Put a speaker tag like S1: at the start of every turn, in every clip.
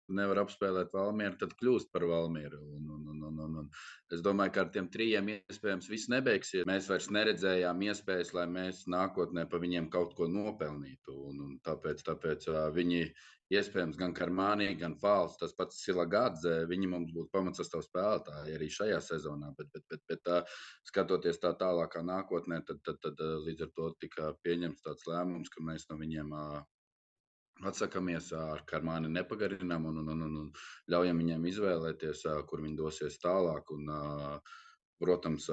S1: nevar apspēlēt Valmieru, tad kļūst par Valmieru. Un es domāju, ka ar tiem trijiem iespējams viss nebeigsies. Mēs vairs neredzējām iespējas, lai mēs nākotnē pa viņiem kaut ko nopelnītu. Tāpēc viņi iespējams gan Karmānī, gan Fāls, tas pats Silagādze, viņi mums būtu pamatsastāv spēlētāji arī šajā sezonā. Bet skatoties tā tālākā nākotnē, tad līdz ar to tika pieņemts tāds lēmums, ka mēs no viņiem atsakamies, ar Karmāni nepagarinām un ļaujam viņiem izvēlēties, kur viņi dosies tālāk. Protams,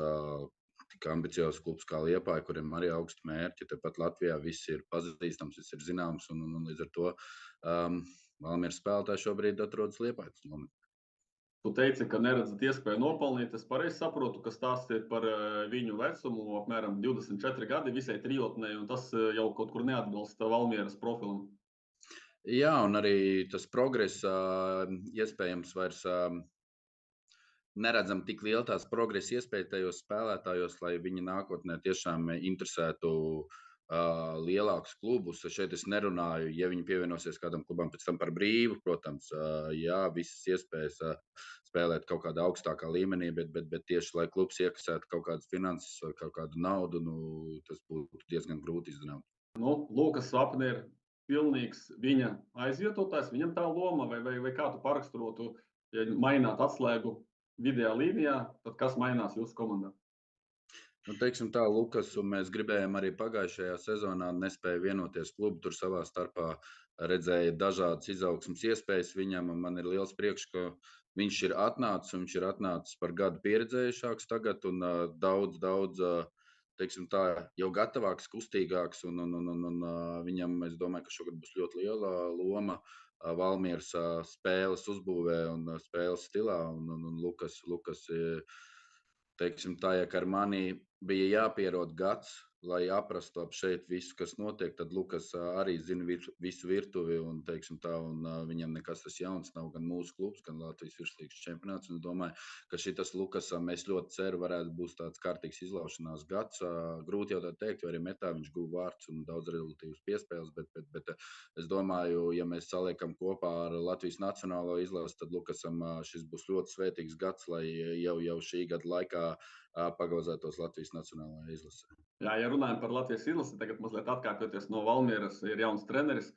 S1: tik ambiciozs klubs kā Liepāja, kuriem arī augsti mērķi, tepat Latvijā viss ir pazīstams, viss ir zināms, un līdz ar to Valmieras spēlētāji šobrīd atrodas Liepājas nometnē.
S2: Tu teici, ka neredzat iespēju nopelnīt. Es pareizi saprotu, ka stāstiet par viņu vecumu, apmēram 24 gadi visai trijotnei, un tas jau kaut kur neatbilst Valmieras profilam.
S1: Jā, un arī tas progress iespējams vairs neredzam tik lielu tās progresa iespēju tajos spēlētājos, lai viņi nākotnē tiešām interesētu lielākus klubus. Šeit es nerunāju, ja viņi pievienosies kādam klubam pēc tam par brīvu, protams, jā, visas iespējas spēlēt kaut kādā augstākā līmenī, bet tieši, lai klubs iekasētu kaut kādas finanses vai kaut kādu naudu, tas būtu diezgan grūti izdarāms.
S2: Lukas Vapne ir pilnīgs viņa aizvietotājs, viņam tā loma, vai kā tu paraksturotu, ja maināt atslēgu vidējā līnijā, tad kas mainās jūsu komandā?
S1: Teiksim tā, Lukasu mēs gribējām arī pagājušajā sezonā, nespēja vienoties klubu, tur savā starpā redzēja dažādas izaugsmas iespējas viņam, un man ir liels prieks, ka viņš ir atnācis par gadu pieredzējušāks tagad un daudz, teiksim tā, jau gatavāks, kustīgāks, un viņam, es domāju, ka šogad būs ļoti liela loma Valmieras spēles uzbūvē un spēles stilā, un Lukas, teiksim tā, ja Karmānī bija jāpierod gads, lai aprastu ap šeit visu, kas notiek, tad Lukas arī zina visu virtuvi, un teiksim tā, un viņam nekas tas jauns nav, gan mūsu klubs, gan Latvijas virslīgas čempionāts, un domāju, ka šitas Lukasam, mēs ļoti ceru, varētu būt tāds kārtīgs izlaušanās gads. Grūti jau tā teikt, jo arī metā viņš guva vārds un daudz rezultīvas piespēles, bet es domāju, ja mēs saliekam kopā ar Latvijas nacionālo izlasi, tad Lukasam šis būs ļoti svētīgs gads, lai jau šī gada laikā pagauzētos Latvijas nacionālajā izlasē.
S2: Jā, ja runājam par Latvijas izlasi, tagad mazliet atkāpjoties no Valmieras, ir jauns treneris.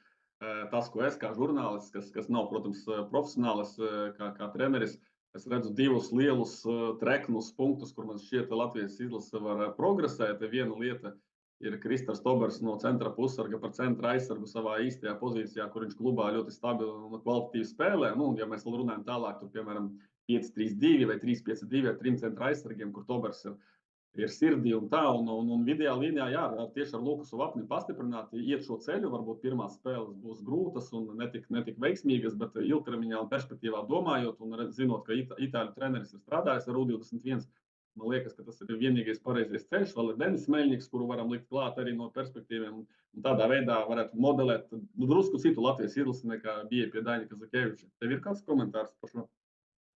S2: Tas, ko es kā žurnālists, kas nav, protams, profesionālis kā treneris, es redzu divus lielus treknus punktus, kur man šķiet Latvijas izlase var progresēt. Viena lieta ir Kristers Tobers no centra pussarga par centra aizsargu savā īstajā pozīcijā, kur viņš klubā ļoti stabili un kvalitatīvi spēlē. Ja mēs vēl runājam tālāk, tur, piemēram, 5-3-2 vai 3-5-2 ar 3 centra aizsargiem, kur Tobers ir sirdī un tā, un vidējā līnijā, jā, tieši ar Lukasu Vapni pastiprināti iet šo ceļu. Varbūt pirmās spēles būs grūtas un netik veiksmīgas, bet ilgtermiņā un perspektīvā domājot un zinot, ka itāļu treneris ir strādājis ar U21, man liekas, ka tas ir vienīgais pareizais ceļš. Vēl ir Denis Meļņiks, kuru varam likt klāt arī no perspektīviem, un tādā veidā varētu modelēt drusku citu Latvijas izlasi nekā bija pie Daņa Kazakēviča. Tev ir kāds komentārs par šo?